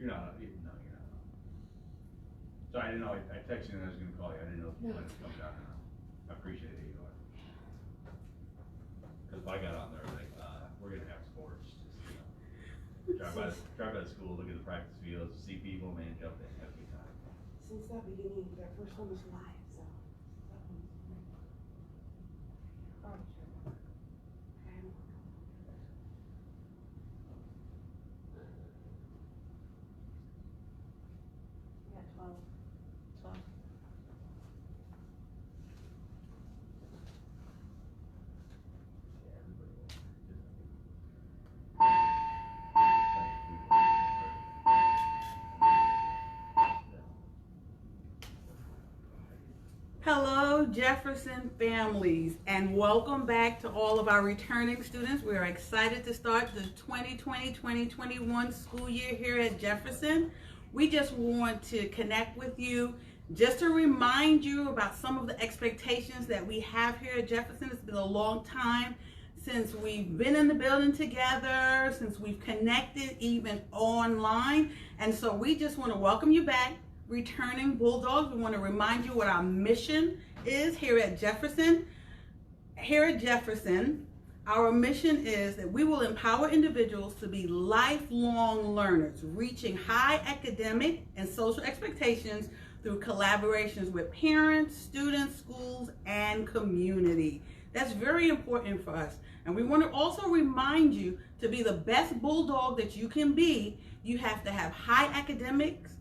You're not. No, you're not. So I didn't know. I texted you and I was going to call you. I didn't know when it's coming out or not. I appreciate it, you are. Because if I got on there, like, we're going to have sports. Just, drive by the school, look at the practice fields, see people, man, jump in. Have a good time. Since that beginning, that first one was live, so. Hello, Jefferson families, and welcome back to all of our returning students. We are excited to start the 2020-2021 school year here at Jefferson. We just want to connect with you, just to remind you about some of the expectations that we have here at Jefferson. It's been a long time since we've been in the building together, since we've connected even online, and so we just want to welcome you back. Returning Bulldogs, we want to remind you what our mission is here at Jefferson. Here at Jefferson, our mission is that we will empower individuals to be lifelong learners, reaching high academic and social expectations through collaborations with parents, students, schools, and community. That's very important for us. And we want to also remind you, to be the best Bulldog that you can be, you have to have high academics.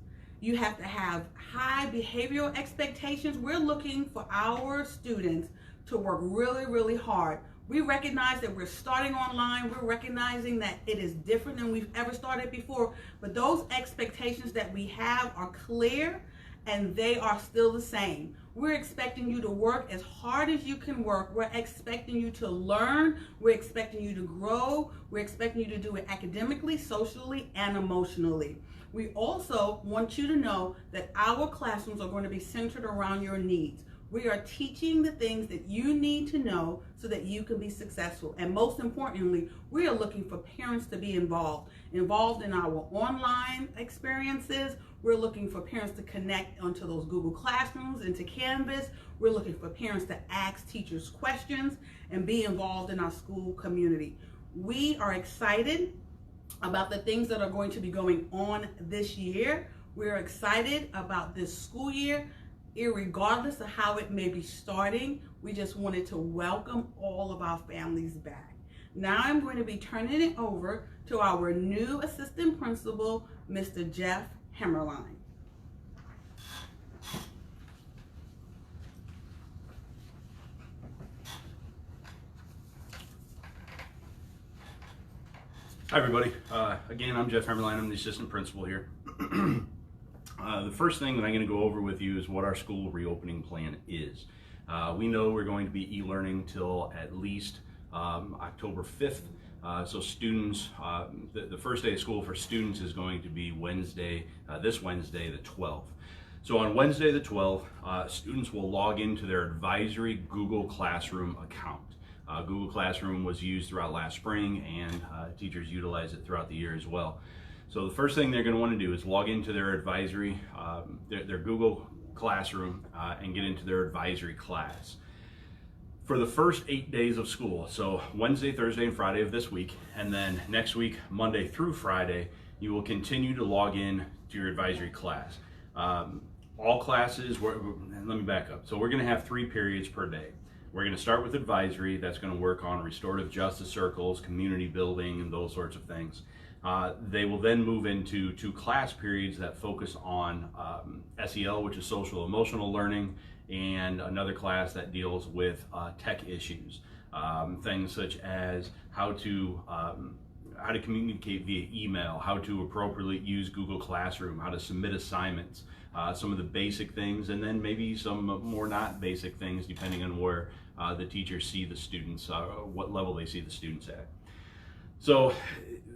You have to have high behavioral expectations. We're looking for our students to work really, really hard. We recognize that we're starting online. We're recognizing that it is different than we've ever started before, but those expectations that we have are clear and they are still the same. We're expecting you to work as hard as you can work. We're expecting you to learn. We're expecting you to grow. We're expecting you to do it academically, socially, and emotionally. We also want you to know that our classrooms are going to be centered around your needs. We are teaching the things that you need to know so that you can be successful. And most importantly, we are looking for parents to be involved in our online experiences. We're looking for parents to connect onto those Google Classrooms, into Canvas. We're looking for parents to ask teachers questions and be involved in our school community. We are excited about the things that are going to be going on this year. We're excited about this school year, irregardless of how it may be starting. We just wanted to welcome all of our families back. Now I'm going to be turning it over to our new assistant principal, Mr. Jeff Hemmerline. Hi everybody, again I'm Jeff Hemmerline, I'm the assistant principal here. The first thing that I'm going to go over with you is what our school reopening plan is. We know we're going to be e-learning till at least October 5th, so students, the first day of school for students is going to be Wednesday, this Wednesday the 12th. So on Wednesday the 12th, students will log into their advisory Google Classroom account. Google Classroom was used throughout last spring, and teachers utilize it throughout the year as well. So the first thing they're going to want to do is log into their advisory, their Google Classroom, and get into their advisory class. For the first 8 days of school, so Wednesday, Thursday, and Friday of this week, and then next week, Monday through Friday, you will continue to log in to your advisory class. All classes, let me back up. So we're going to have 3 periods per day. We're going to start with advisory. That's going to work on restorative justice circles, community building, and those sorts of things. They will then move into 2 class periods that focus on SEL, which is social emotional learning, and another class that deals with tech issues. Things such as how to communicate via email, how to appropriately use Google Classroom, how to submit assignments, some of the basic things, and then maybe some more not basic things depending on where the teachers see the students, what level they see the students at. So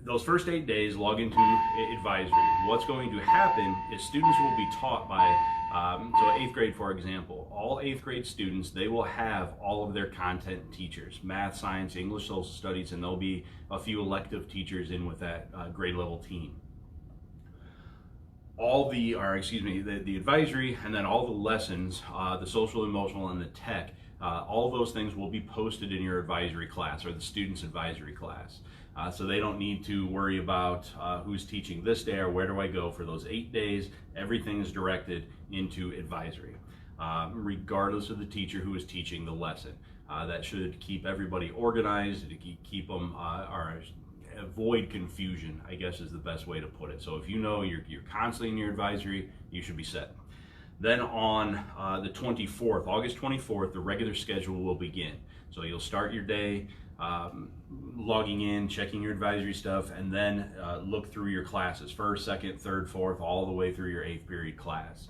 those first 8 days, log into advisory. What's going to happen is students will be taught by, so 8th grade for example, all 8th grade students, they will have all of their content teachers, math, science, English, social studies, and there'll be a few elective teachers in with that grade level team. the advisory, and then all the lessons, the social, emotional, and the tech, all those things will be posted in your advisory class or the student's advisory class. So they don't need to worry about who's teaching this day or where do I go for those 8 days. Everything is directed into advisory, regardless of the teacher who is teaching the lesson. That should keep everybody organized, to keep them, or avoid confusion, I guess is the best way to put it. So if you know you're constantly in your advisory, you should be set. Then on the 24th, August 24th, the regular schedule will begin. So you'll start your day logging in, checking your advisory stuff, and then look through your classes, first, second, third, fourth, all the way through your 8th period class.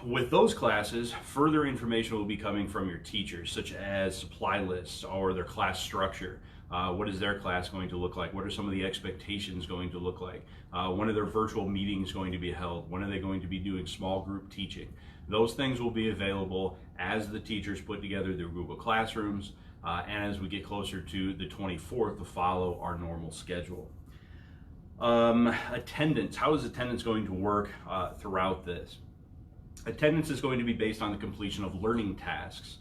With those classes, further information will be coming from your teachers, such as supply lists or their class structure. What is their class going to look like? What are some of the expectations going to look like? When are their virtual meetings going to be held? When are they going to be doing small group teaching? Those things will be available as the teachers put together their Google Classrooms, and as we get closer to the 24th to follow our normal schedule. Attendance. How is attendance going to work throughout this? Attendance is going to be based on the completion of learning tasks.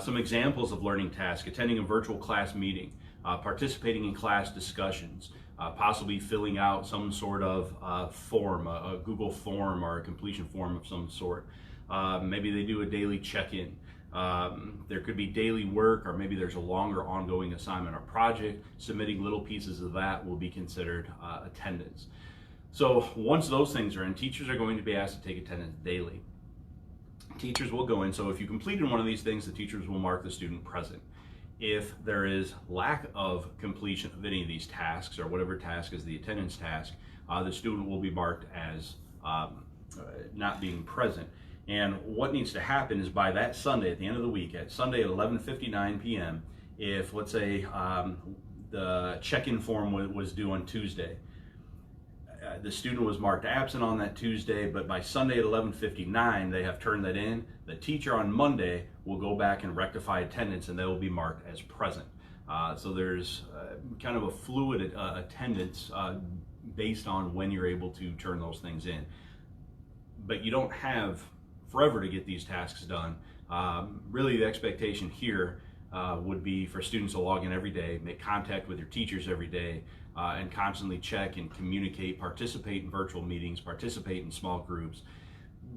Some examples of learning tasks: attending a virtual class meeting, participating in class discussions, possibly filling out some sort of form, a Google form or a completion form of some sort. Maybe they do a daily check-in. There could be daily work, or maybe there's a longer ongoing assignment or project. Submitting little pieces of that will be considered attendance. So once those things are in, teachers are going to be asked to take attendance daily. Teachers will go in, so if you completed one of these things, the teachers will mark the student present. If there is lack of completion of any of these tasks, or whatever task is the attendance task, the student will be marked as not being present. And what needs to happen is by that Sunday, at the end of the week, at Sunday at 11:59 p.m., if, let's say, the check-in form was due on Tuesday, the student was marked absent on that Tuesday, but by Sunday at 11:59, they have turned that in. The teacher on Monday will go back and rectify attendance, and they will be marked as present. So there's kind of a fluid attendance based on when you're able to turn those things in. But you don't have forever to get these tasks done. Really, the expectation here would be for students to log in every day, make contact with their teachers every day, and constantly check and communicate, participate in virtual meetings, participate in small groups,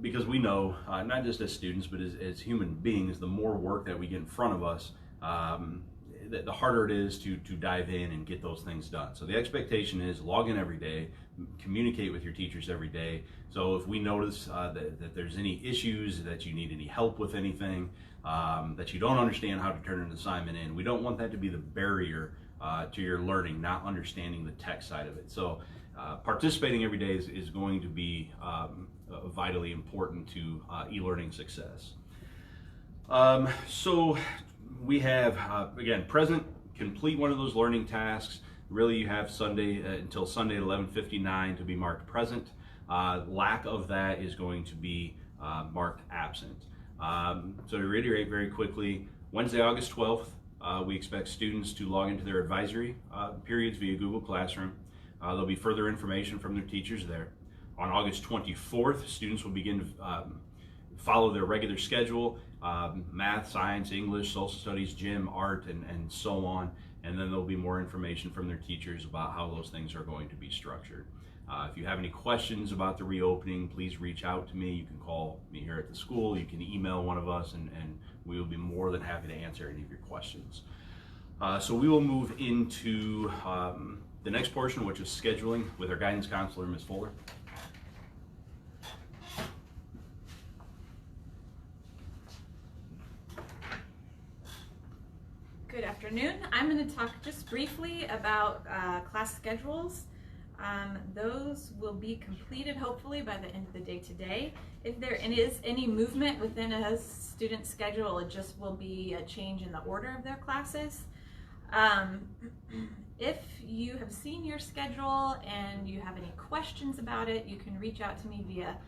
because we know, not just as students, but as human beings, the more work that we get in front of us, the harder it is to dive in and get those things done. So the expectation is log in every day, communicate with your teachers every day. So if we notice that there's any issues, that you need any help with anything, that you don't understand how to turn an assignment in, we don't want that to be the barrier to your learning, not understanding the tech side of it. So participating every day is going to be vitally important to e-learning success. So we have, again, present, complete one of those learning tasks. Really, you have Sunday until Sunday at 11:59 to be marked present. Lack of that is going to be marked absent. So to reiterate very quickly, Wednesday, August 12th, we expect students to log into their advisory periods via Google Classroom. There'll be further information from their teachers there. On August 24th, students will begin to follow their regular schedule, math, science, English, social studies, gym, art, and so on. And then there'll be more information from their teachers about how those things are going to be structured. If you have any questions about the reopening, please reach out to me. You can call me here at the school. You can email one of us, and we will be more than happy to answer any of your questions. So we will move into the next portion, which is scheduling, with our guidance counselor, Ms. Fuller. Good afternoon. I'm going to talk just briefly about class schedules. Those will be completed hopefully by the end of the day today. If there is any movement within a student's schedule, it just will be a change in the order of their classes. If you have seen your schedule and you have any questions about it, you can reach out to me via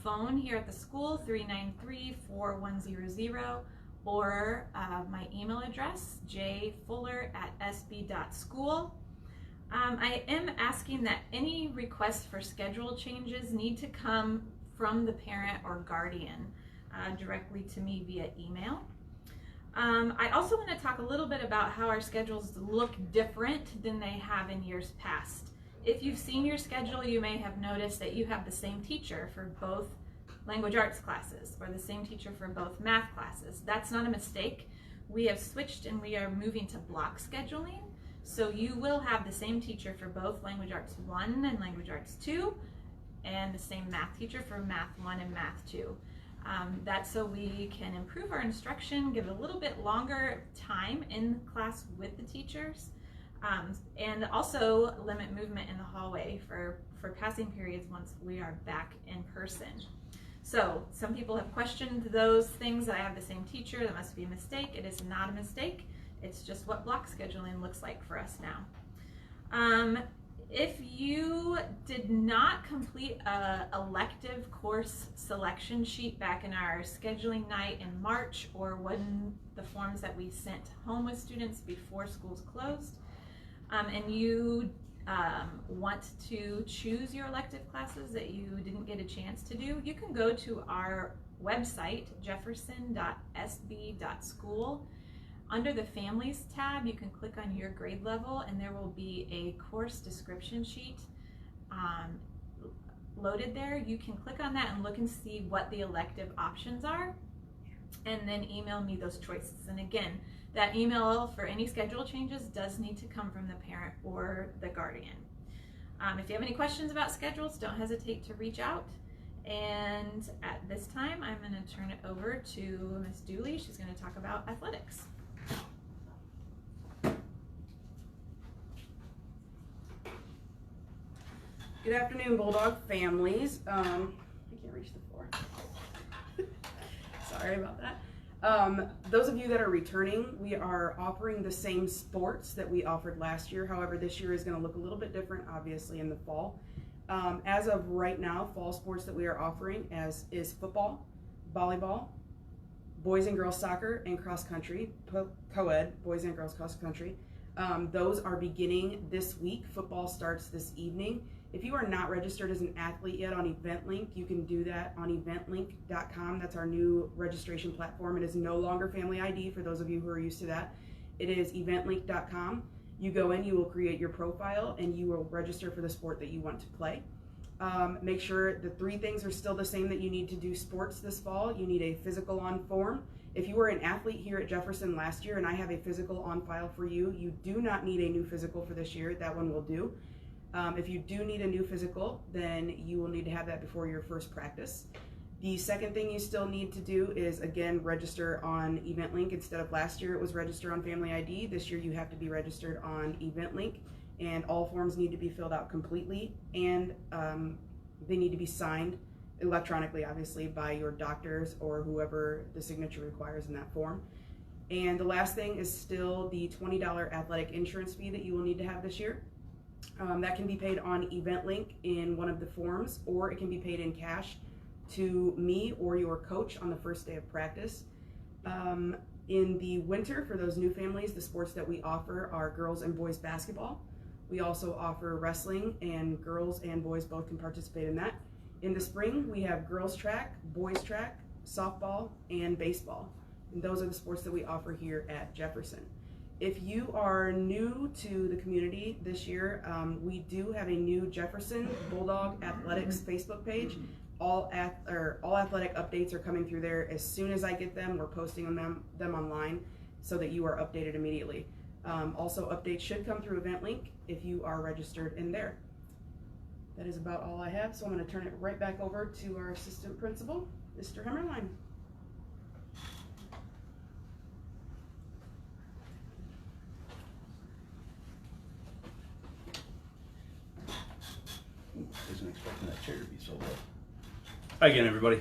phone here at the school, 393-4100, or my email address, jfuller@sb.school. I am asking that any requests for schedule changes need to come from the parent or guardian directly to me via email. I also want to talk a little bit about how our schedules look different than they have in years past. If you've seen your schedule, you may have noticed that you have the same teacher for both language arts classes or the same teacher for both math classes. That's not a mistake. We have switched and we are moving to block scheduling. So you will have the same teacher for both Language Arts 1 and Language Arts 2, and the same math teacher for Math 1 and Math 2. That's so we can improve our instruction, give a little bit longer time in class with the teachers, and also limit movement in the hallway for passing periods once we are back in person. So some people have questioned those things, that I have the same teacher, that must be a mistake. It is not a mistake. It's just what block scheduling looks like for us now. If you did not complete an elective course selection sheet back in our scheduling night in March, or when the forms that we sent home with students before schools closed, and you want to choose your elective classes that you didn't get a chance to do, you can go to our website, jefferson.sb.school. Under the Families tab, you can click on your grade level and there will be a course description sheet loaded there. You can click on that and look and see what the elective options are, and then email me those choices. And again, that email for any schedule changes does need to come from the parent or the guardian. If you have any questions about schedules, don't hesitate to reach out. And at this time, I'm going to turn it over to Ms. Dooley. She's going to talk about athletics. Good afternoon, Bulldog families. I can't reach the floor. Sorry about that. Those of you that are returning, we are offering the same sports that we offered last year. However, this year is going to look a little bit different, obviously, in the fall. As of right now, fall sports that we are offering is football, volleyball, boys and girls soccer, and cross country, co-ed, boys and girls cross country. Those are beginning this week. Football starts this evening. If you are not registered as an athlete yet on EventLink, you can do that on eventlink.com. That's our new registration platform. It is no longer Family ID for those of you who are used to that. It is eventlink.com. You go in, you will create your profile, and you will register for the sport that you want to play. Make sure the 3 things are still the same that you need to do sports this fall. You need a physical on form. If you were an athlete here at Jefferson last year and I have a physical on file for you, you do not need a new physical for this year. That one will do. If you do need a new physical, then you will need to have that before your first practice. The second thing you still need to do is, again, register on EventLink. Instead of last year it was register on Family ID, this year you have to be registered on EventLink, and all forms need to be filled out completely, and they need to be signed electronically, obviously, by your doctors or whoever the signature requires in that form. And the last thing is still the $20 athletic insurance fee that you will need to have this year. That can be paid on EventLink in one of the forms, or it can be paid in cash to me or your coach on the first day of practice. In the winter, for those new families, the sports that we offer are girls and boys basketball. We also offer wrestling, and girls and boys both can participate in that. In the spring, we have girls track, boys track, softball, and baseball. And those are the sports that we offer here at Jefferson. If you are new to the community this year, we do have a new Jefferson Bulldog Athletics Facebook page. All athletic updates are coming through there. As soon as I get them, we're posting them online so that you are updated immediately. Also, updates should come through EventLink if you are registered in there. That is about all I have, so I'm going to turn it right back over to our assistant principal, Mr. Hemmerlein. Wasn't expecting that chair to be so low. Hi again, everybody.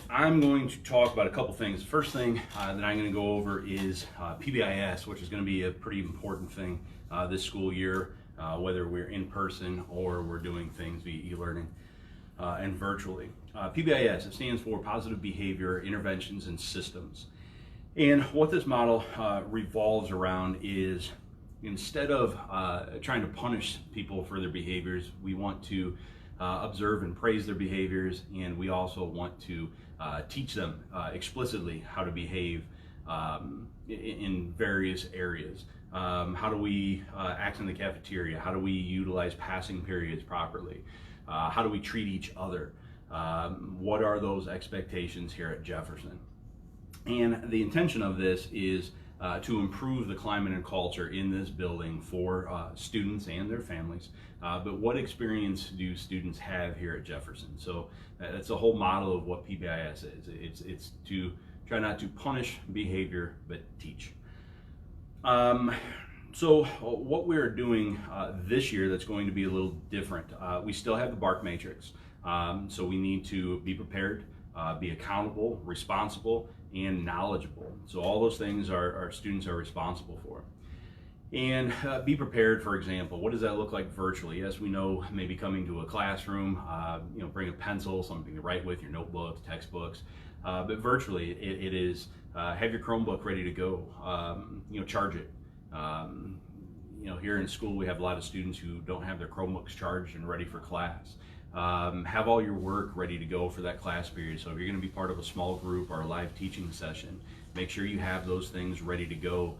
I'm going to talk about a couple things. The first thing that I'm going to go over is Pbis, which is going to be a pretty important thing this school year, whether we're in person or we're doing things via e-learning and virtually. Pbis, it stands for Positive Behavior Interventions and Systems. And what this model revolves around is instead of trying to punish people for their behaviors, we want to observe and praise their behaviors, and we also want to teach them explicitly how to behave in various areas. How do we act in the cafeteria? How do we utilize passing periods properly? How do we treat each other? What are those expectations here at Jefferson? And the intention of this is to improve the climate and culture in this building for students and their families. But what experience do students have here at Jefferson? So that's the whole model of what PBIS is. It's to try not to punish behavior, but teach. So what we're doing this year that's going to be a little different, we still have the BARC matrix. So we need to be prepared, be accountable, responsible, and knowledgeable. So all those things our students are responsible for. And be prepared, for example, what does that look like virtually? Yes, we know maybe coming to a classroom, bring a pencil, something to write with, your notebooks, textbooks. But virtually, it is have your Chromebook ready to go, charge it. Here in school, we have a lot of students who don't have their Chromebooks charged and ready for class. Have all your work ready to go for that class period. So if you're going to be part of a small group or a live teaching session, make sure you have those things ready to go,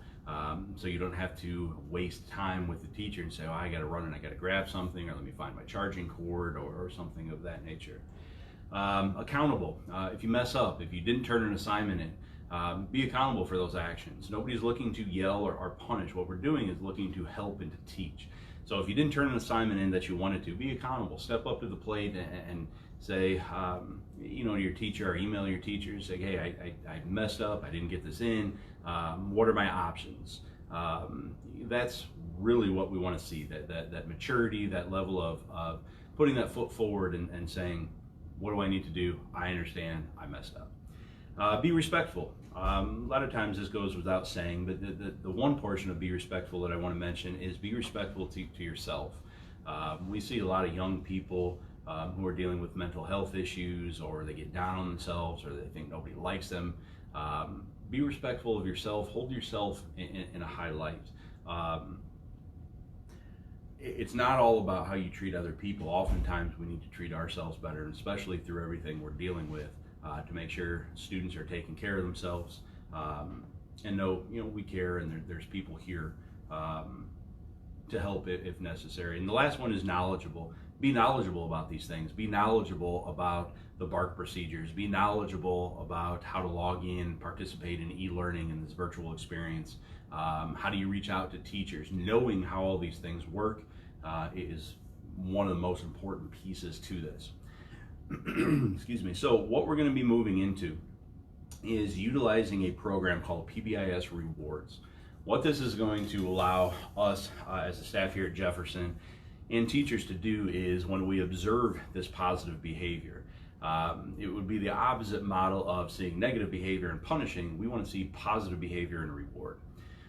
so you don't have to waste time with the teacher and say, oh, I got to run and I got to grab something, or let me find my charging cord, or something of that nature. Accountable. If you mess up, if you didn't turn an assignment in, be accountable for those actions. Nobody's looking to yell or punish. What we're doing is looking to help and to teach. So if you didn't turn an assignment in that you wanted to, be accountable. Step up to the plate and say, to your teacher, or email your teacher and say, hey, I messed up, I didn't get this in. What are my options? That's really what we want to see, that maturity, that level of putting that foot forward and saying, what do I need to do? I understand, I messed up. Be respectful. A lot of times this goes without saying, but the one portion of be respectful that I want to mention is be respectful to yourself. We see a lot of young people who are dealing with mental health issues, or they get down on themselves, or they think nobody likes them. Be respectful of yourself. Hold yourself in a high light. It's not all about how you treat other people. Oftentimes we need to treat ourselves better, and especially through everything we're dealing with, to make sure students are taking care of themselves, and know we care, and there's people here to help if necessary. And the last one is knowledgeable. Be knowledgeable about these things. Be knowledgeable about the BARC procedures. Be knowledgeable about how to log in, participate in e-learning in this virtual experience. How do you reach out to teachers? Knowing how all these things work is one of the most important pieces to this. Excuse me. So what we're going to be moving into is utilizing a program called Pbis Rewards. What this is going to allow us as a staff here at Jefferson and teachers to do is, when we observe this positive behavior, it would be the opposite model of seeing negative behavior and punishing. We want to see positive behavior and reward.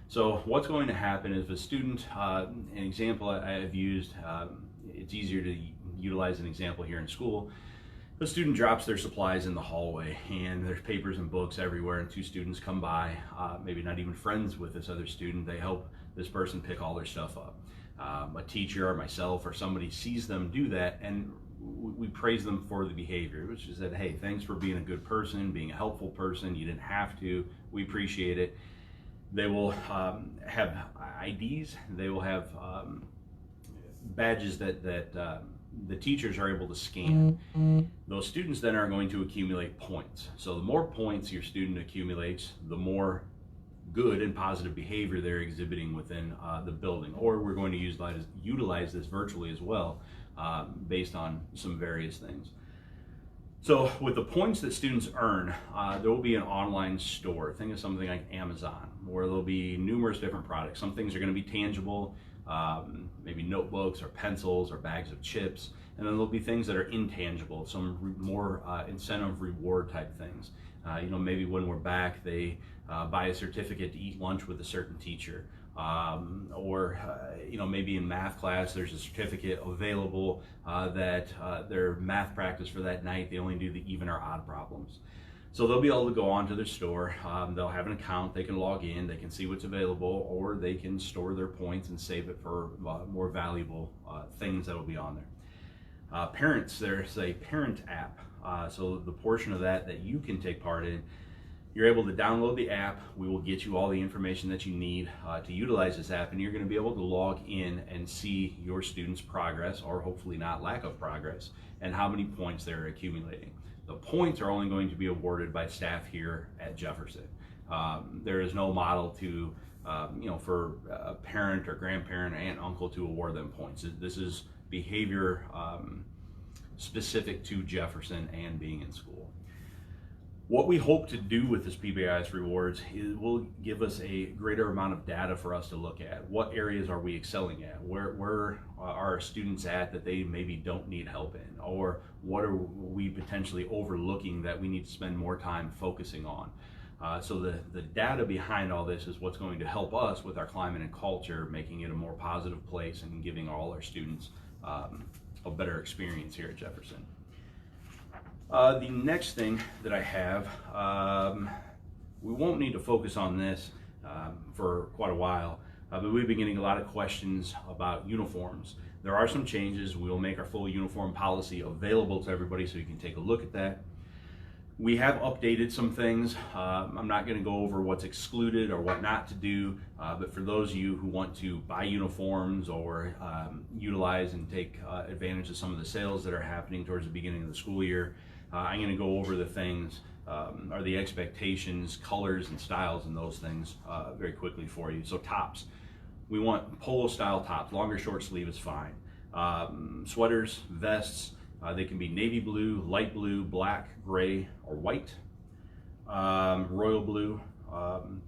So what's going to happen is, if a student, an example I have used, it's easier to utilize an example here in school. The student drops their supplies in the hallway, and there's papers and books everywhere, and two students come by, maybe not even friends with this other student. They help this person pick all their stuff up. A teacher or myself or somebody sees them do that, and we praise them for the behavior, which is that, hey, thanks for being a good person, being a helpful person. You didn't have to. We appreciate it. They will have IDs. They will have badges that the teachers are able to scan. Those students then are going to accumulate points. So the more points your student accumulates, the more good and positive behavior they're exhibiting within the building. Or we're going to utilize this virtually as well, based on some various things. So with the points that students earn, there will be an online store. Think of something like Amazon, where there'll be numerous different products. Some things are going to be tangible, maybe notebooks or pencils or bags of chips, and then there'll be things that are intangible, some more incentive reward type things. Maybe when we're back, they buy a certificate to eat lunch with a certain teacher, or maybe in math class there's a certificate available that their math practice for that night, they only do the even or odd problems. So they'll be able to go onto their store, they'll have an account, they can log in, they can see what's available, or they can store their points and save it for more valuable things that will be on there. Parents, there's a parent app, so the portion of that you can take part in, you're able to download the app. We will get you all the information that you need to utilize this app, and you're going to be able to log in and see your students' progress, or hopefully not lack of progress, and how many points they're accumulating. The points are only going to be awarded by staff here at Jefferson. There is no model to, for a parent or grandparent, aunt, uncle to award them points. This is behavior specific to Jefferson and being in school. What we hope to do with this Pbis Rewards is will give us a greater amount of data for us to look at. What areas are we excelling at? Where are our students at that they maybe don't need help in? Or what are we potentially overlooking that we need to spend more time focusing on? So the data behind all this is what's going to help us with our climate and culture, making it a more positive place and giving all our students a better experience here at Jefferson. The next thing that I have, we won't need to focus on this for quite a while, but we've been getting a lot of questions about uniforms. There are some changes. We will make our full uniform policy available to everybody so you can take a look at that. We have updated some things. I'm not going to go over what's excluded or what not to do, but for those of you who want to buy uniforms or utilize and take advantage of some of the sales that are happening towards the beginning of the school year, I'm going to go over the things, or the expectations, colors and styles and those things very quickly for you. So tops, we want polo style tops, longer short sleeve is fine. Sweaters, vests, they can be navy blue, light blue, black, gray, or white. Royal blue,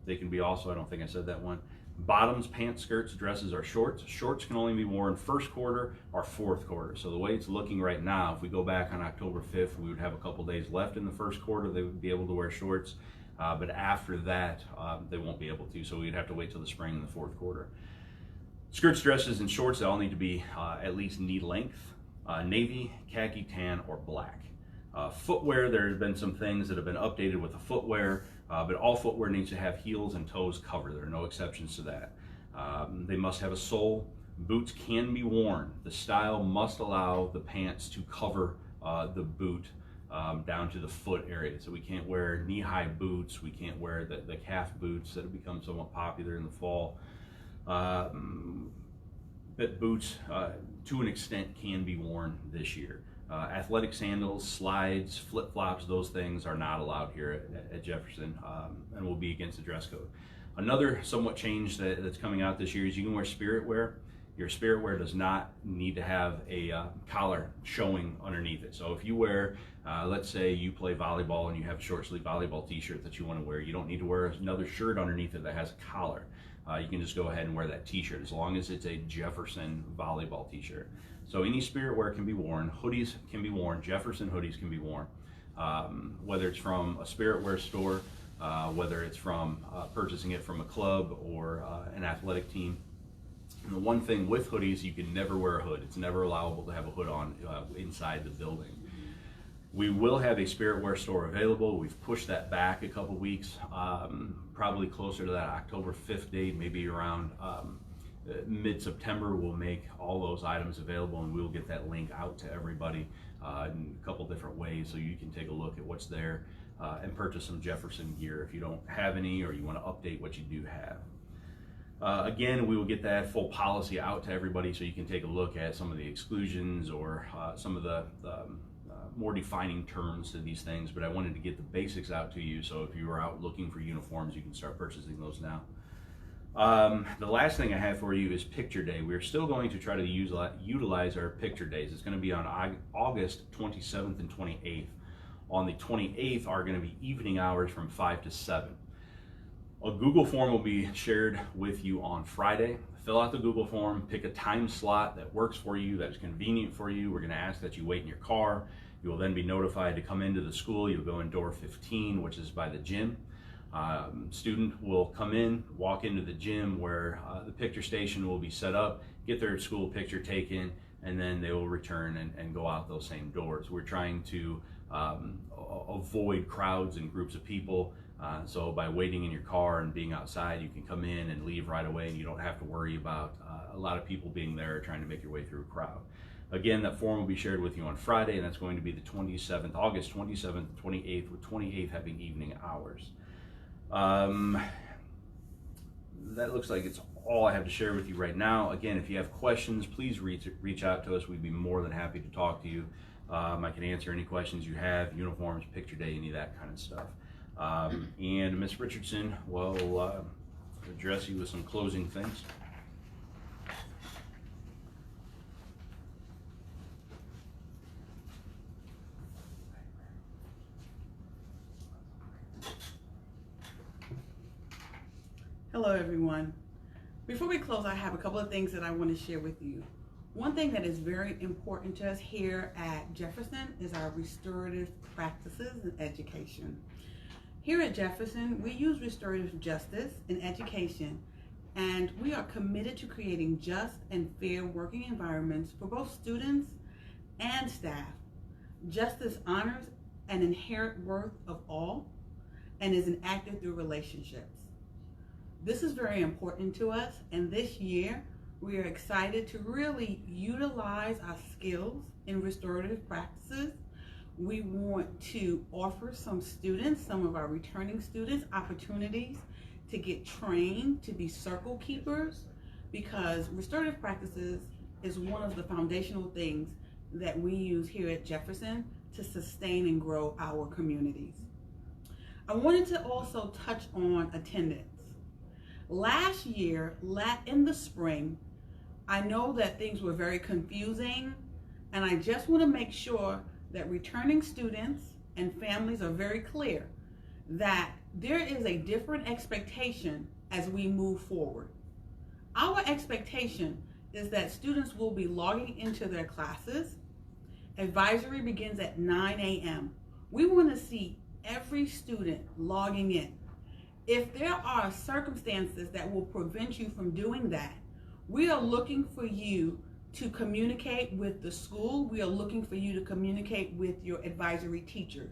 they can be also, I don't think I said that one. Bottoms, pants, skirts, dresses, or shorts. Shorts can only be worn first quarter or fourth quarter. So the way it's looking right now, if we go back on October 5th, we would have a couple days left in the first quarter. They would be able to wear shorts, but after that, they won't be able to. So we'd have to wait till the spring in the fourth quarter. Skirts, dresses, and shorts, they all need to be at least knee length, navy, khaki, tan, or black. Footwear, there have been some things that have been updated with the footwear, but all footwear needs to have heels and toes covered. There are no exceptions to that. They must have a sole. Boots can be worn. The style must allow the pants to cover the boot down to the foot area. So we can't wear knee-high boots. We can't wear the calf boots that have become somewhat popular in the fall. But boots, to an extent, can be worn this year. Athletic sandals, slides, flip-flops, those things are not allowed here at Jefferson and will be against the dress code. Another somewhat change that's coming out this year is you can wear spirit wear. Your spirit wear does not need to have a collar showing underneath it. So if you wear, let's say you play volleyball and you have a short sleeve volleyball t-shirt that you want to wear, you don't need to wear another shirt underneath it that has a collar. You can just go ahead and wear that t-shirt as long as it's a Jefferson volleyball t-shirt. So any spirit wear can be worn, hoodies can be worn, Jefferson hoodies can be worn, whether it's from a spirit wear store, whether it's from purchasing it from a club or an athletic team. And the one thing with hoodies, you can never wear a hood. It's never allowable to have a hood on inside the building. We will have a spirit wear store available. We've pushed that back a couple weeks, probably closer to that October 5th date, maybe around mid-September. We'll make all those items available, and we'll get that link out to everybody in a couple different ways so you can take a look at what's there and purchase some Jefferson gear if you don't have any or you want to update what you do have. Again, we will get that full policy out to everybody so you can take a look at some of the exclusions or some of the more defining terms to these things, but I wanted to get the basics out to you so if you are out looking for uniforms, you can start purchasing those now. The last thing I have for you is picture day. We're still going to try to utilize our picture days. It's going to be on August 27th and 28th. On the 28th are going to be evening hours from 5 to 7. A Google form will be shared with you on Friday. Fill out the Google form, pick a time slot that works for you, that is convenient for you. We're going to ask that you wait in your car. You will then be notified to come into the school. You'll go in door 15, which is by the gym. Student will come in, walk into the gym where the picture station will be set up, get their school picture taken. and then they will return and go out those same doors. We're trying to avoid crowds and groups of people. So by waiting in your car and being outside, you can come in and leave right away, and you don't have to worry about a lot of people being there trying to make your way through a crowd. Again, that form will be shared with you on Friday, and that's going to be the 27th, August 27th, 28th, with 28th having evening hours. That looks like it's all I have to share with you right now. Again, if you have questions, please reach out to us. We'd be more than happy to talk to you. I can answer any questions you have, uniforms, picture day, any of that kind of stuff. And Ms. Richardson will address you with some closing things. Hello everyone. Before we close, I have a couple of things that I want to share with you. One thing that is very important to us here at Jefferson is our restorative practices and education. Here at Jefferson, we use restorative justice in education, and we are committed to creating just and fair working environments for both students and staff. Justice honors an inherent worth of all and is enacted through relationships. This is very important to us, and this year we are excited to really utilize our skills in restorative practices. We want to offer some students, some of our returning students, opportunities to get trained to be circle keepers, because restorative practices is one of the foundational things that we use here at Jefferson to sustain and grow our communities. I wanted to also touch on attendance. Last year, in the spring, I know that things were very confusing, and I just want to make sure that returning students and families are very clear that there is a different expectation as we move forward. Our expectation is that students will be logging into their classes. Advisory begins at 9 a.m. We want to see every student logging in. If there are circumstances that will prevent you from doing that, we are looking for you to communicate with the school. We are looking for you to communicate with your advisory teachers.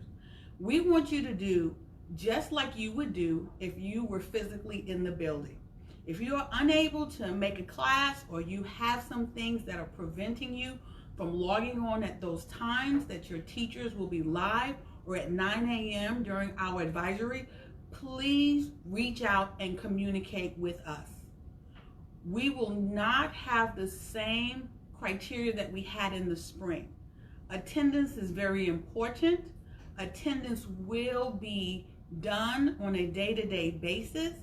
We want you to do just like you would do if you were physically in the building. If you are unable to make a class, or you have some things that are preventing you from logging on at those times that your teachers will be live, or at 9 a.m. during our advisory, please reach out and communicate with us. We will not have the same criteria that we had in the spring. Attendance is very important. Attendance will be done on a day-to-day basis.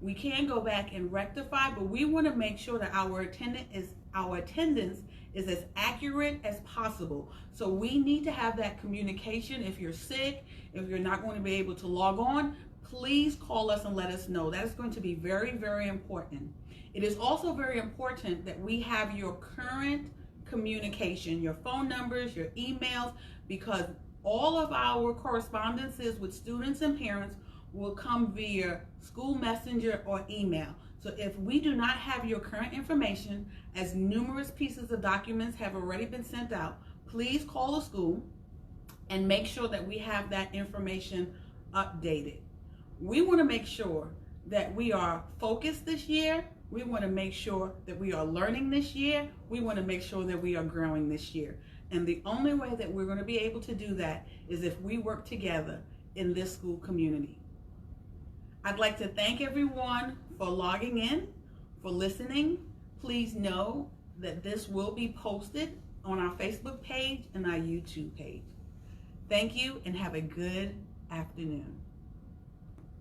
We can go back and rectify, but we want to make sure that our attendance is as accurate as possible. So we need to have that communication. If you're sick, if you're not going to be able to log on, please call us and let us know. That is going to be very, very important. It is also very important that we have your current communication, your phone numbers, your emails, because all of our correspondences with students and parents will come via school messenger or email. So if we do not have your current information, as numerous pieces of documents have already been sent out, please call the school and make sure that we have that information updated. We want to make sure that we are focused this year. We want to make sure that we are learning this year. We want to make sure that we are growing this year. And the only way that we're going to be able to do that is if we work together in this school community. I'd like to thank everyone for logging in, for listening. Please know that this will be posted on our Facebook page and our YouTube page. Thank you, and have a good afternoon.